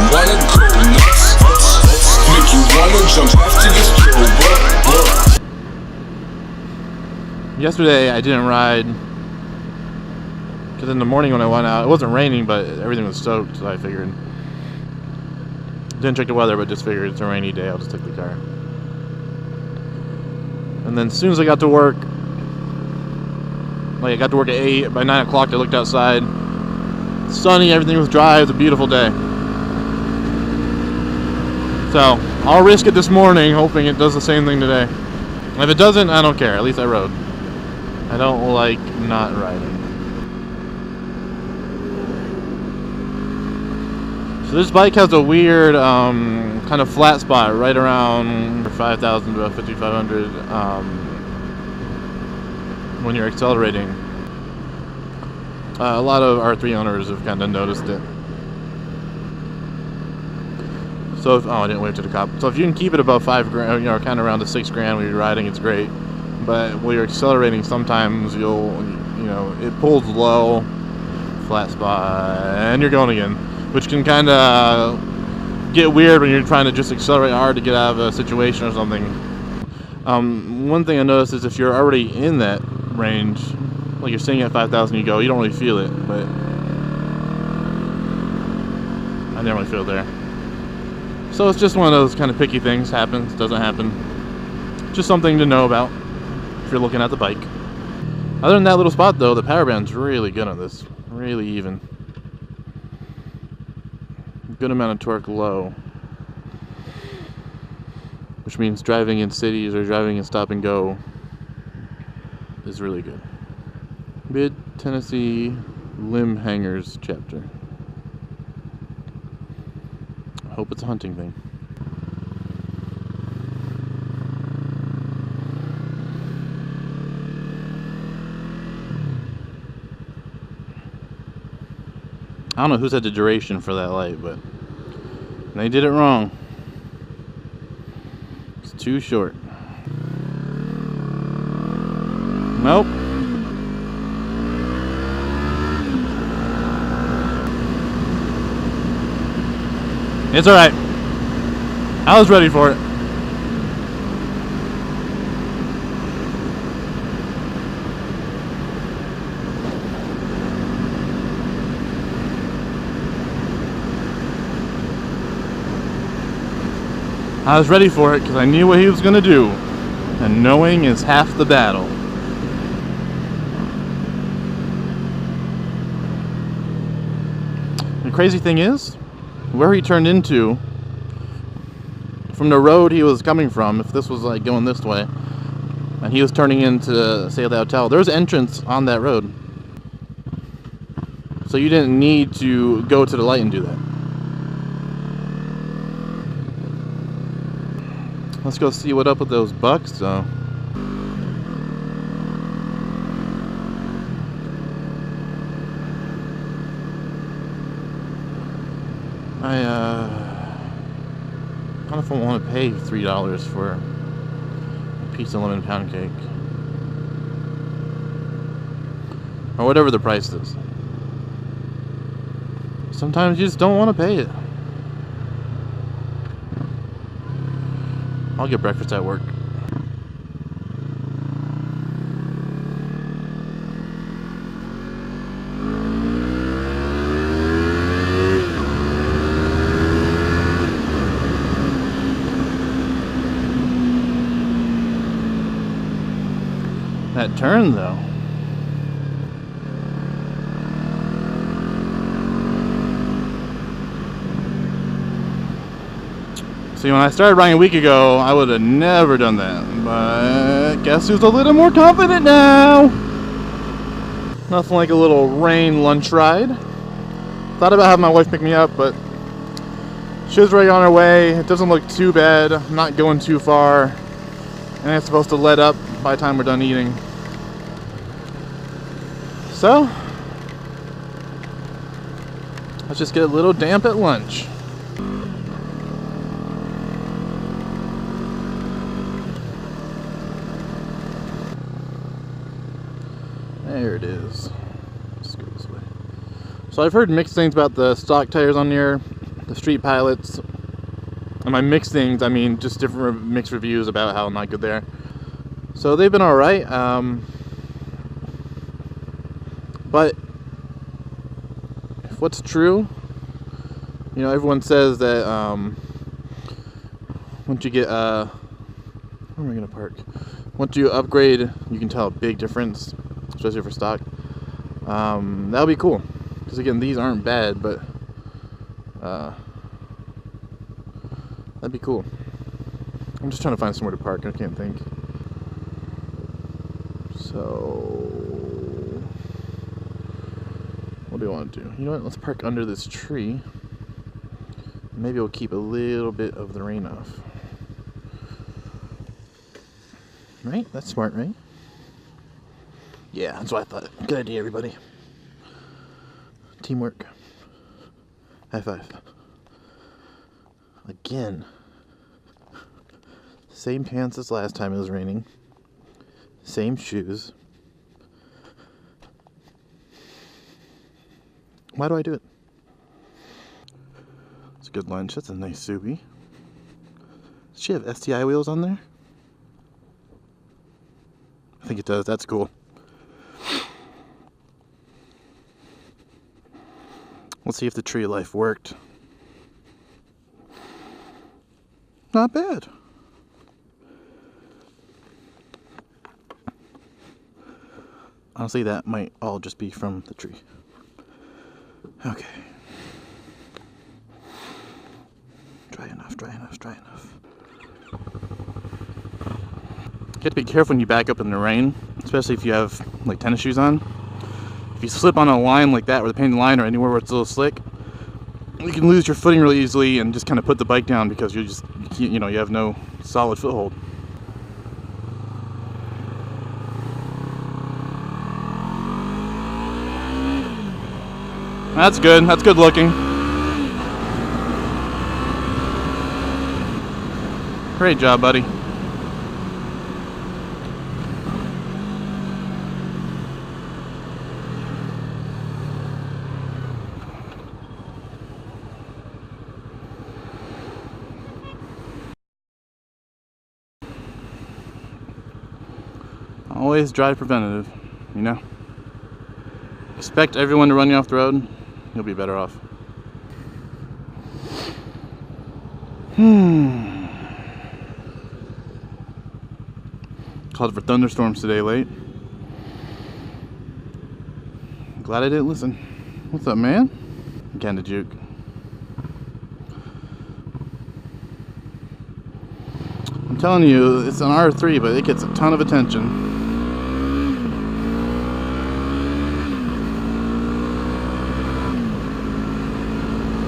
you wanna go nuts, make you wanna jump after this kill. Yesterday I didn't ride because in the morning when I went out, it wasn't raining, but everything was soaked, so I figured. Didn't check the weather, but just figured it's a rainy day, I'll just take the car. And then as soon as I got to work, like I got to work at 8, by 9 o'clock I looked outside. Sunny, everything was dry, it was a beautiful day. So, I'll risk it this morning, hoping it does the same thing today. If it doesn't, I don't care, at least I rode. I don't like not riding. So this bike has a weird kind of flat spot right around 5,000 to 5,500 when you're accelerating. A lot of R3 owners have kind of noticed it. So if, oh, I didn't wave to the cop. So if you can keep it above 5 grand, you know, kind of around the 6 grand when you're riding, it's great. But when you're accelerating, sometimes you'll, you know, it pulls low, flat spot, and you're going again, which can kind of get weird when you're trying to just accelerate hard to get out of a situation or something. One thing I noticed is if you're already in that range, like you're sitting at 5,000, you don't really feel it, but I didn't really feel it there. So it's just one of those kind of picky things. Happens, doesn't happen. Just something to know about if you're looking at the bike. Other than that little spot though, the power band's really good on this. Really even. Good amount of torque low. Which means driving in cities or driving in stop and go is really good. Mid-Tennessee limb hangers chapter. I hope it's a hunting thing. I don't know who set the duration for that light, but they did it wrong. It's too short. Nope. It's alright. I was ready for it. I was ready for it because I knew what he was going to do. And knowing is half the battle. The crazy thing is, where he turned into, from the road he was coming from, if this was like going this way, and he was turning into, say, the hotel, there's entrance on that road. So you didn't need to go to the light and do that. Let's go see what up with those bucks, though. I don't know if I want to pay $3 for a piece of lemon pound cake. Or whatever the price is. Sometimes you just don't want to pay it. I'll get breakfast at work. That turn though. See, when I started riding a week ago, I would have never done that. But guess who's a little more confident now? Nothing like a little rain lunch ride. Thought about having my wife pick me up, but she was already on her way. It doesn't look too bad. I'm not going too far. And it's supposed to let up by the time we're done eating. So, let's just get a little damp at lunch. There it is. Let's go this way. So I've heard mixed things about the stock tires on here. the Street Pilots. And my mixed things, I mean, just different mixed reviews about how not good they are. So they've been alright. But if what's true, you know, everyone says that once you get where am I gonna park? Once you upgrade, you can tell a big difference, especially for stock. That'll be cool, because again, these aren't bad, but that'd be cool. I'm just trying to find somewhere to park. I can't think. So what do I want to do? You know what? Let's park under this tree. Maybe we'll keep a little bit of the rain off. Right? That's smart, right? Yeah, that's what I thought. Good idea, everybody. Teamwork. High five. Again. Same pants as last time it was raining. Same shoes. Why do I do it? It's a good lunch. That's a nice Subi. Does she have STI wheels on there? I think it does. That's cool. Let's see if the tree of life worked. Not bad. Honestly, that might all just be from the tree. Okay. Dry enough, dry enough, dry enough. You have to be careful when you back up in the rain, especially if you have like tennis shoes on. If you slip on a line like that, or the painted line, or anywhere where it's a little slick, you can lose your footing really easily and just kind of put the bike down because you have no solid foothold. That's good. That's good looking. Great job, buddy. Always drive preventative, you know? Expect everyone to run you off the road, you'll be better off. Called for thunderstorms today late. Glad I didn't listen. What's up, man? Kinda juke. I'm telling you, it's an R3, but it gets a ton of attention.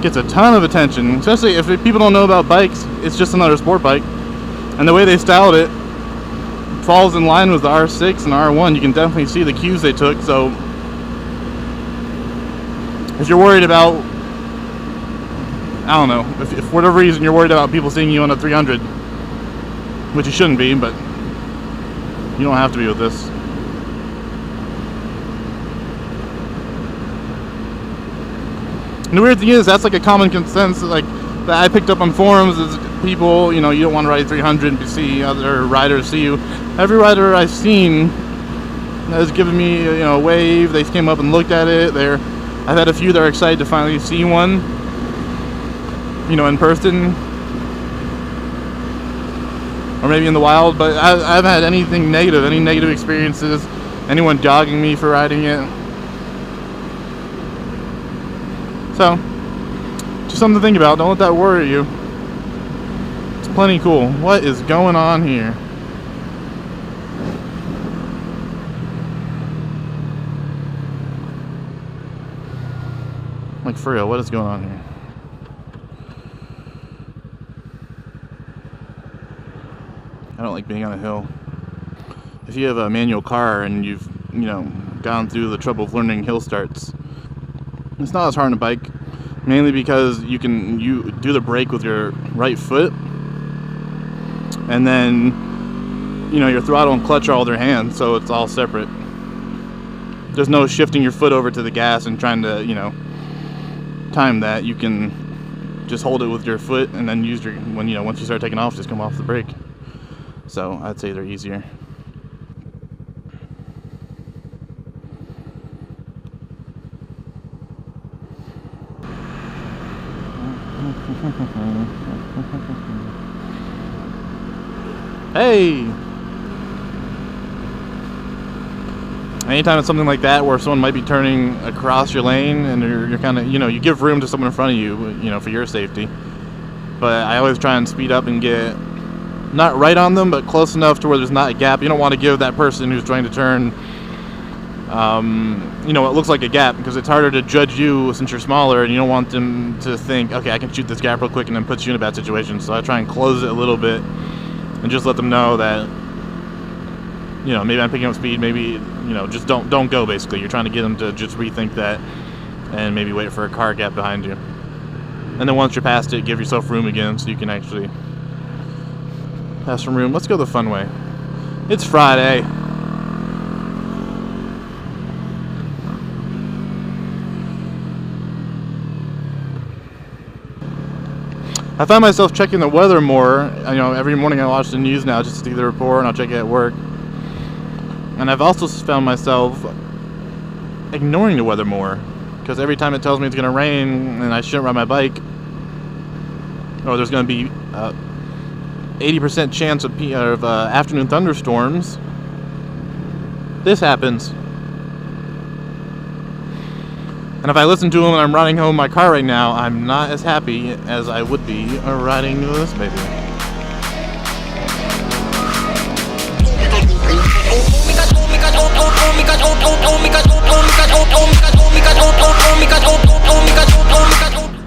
Gets a ton of attention, especially if people don't know about bikes. It's just another sport bike, and the way they styled it falls in line with the R6 and R1. You can definitely see the cues they took. So if you're worried about, I don't know, if for whatever reason you're worried about people seeing you on a 300, which you shouldn't be, but you don't have to be with this. And the weird thing is, that's like a common consensus, like, that I picked up on forums, is people, you don't want to ride 300 and see other riders see you. Every rider I've seen has given me, a wave. They came up and looked at it. I've had a few that are excited to finally see one, in person, or maybe in the wild. But I haven't had any negative experiences, anyone dogging me for riding it. So, just something to think about. Don't let that worry you. It's plenty cool. What is going on here? Like, for real, what is going on here? I don't like being on a hill. If you have a manual car and you've, gone through the trouble of learning hill starts, it's not as hard on a bike, mainly because you do the brake with your right foot, and then your throttle and clutch are all their hands, so it's all separate. There's no shifting your foot over to the gas and trying to time that. You can just hold it with your foot, and then use your, when you know, once you start taking off, just come off the brake. So I'd say they're easier. Hey! Anytime it's something like that where someone might be turning across your lane and you're kind of, you know, you give room to someone in front of you, you know, for your safety. But I always try and speed up and get not right on them, but close enough to where there's not a gap. You don't want to give that person who's trying to turn, you know, it looks like a gap, because it's harder to judge you since you're smaller, and you don't want them to think, okay, I can shoot this gap real quick, and then put you in a bad situation. So I try and close it a little bit and just let them know that, you know, maybe I'm picking up speed, maybe, you know, just don't go, basically. You're trying to get them to just rethink that and maybe wait for a car gap behind you. And then once you're past it, give yourself room again so you can actually have some room. Let's go the fun way. It's Friday. I find myself checking the weather more. You know, every morning I watch the news now just to see the report, and I'll check it at work. And I've also found myself ignoring the weather more, because every time it tells me it's going to rain and I shouldn't ride my bike, or there's going to be 80% chance of afternoon thunderstorms, this happens. And if I listen to them and I'm riding home in my car right now, I'm not as happy as I would be riding this baby. Oh my god,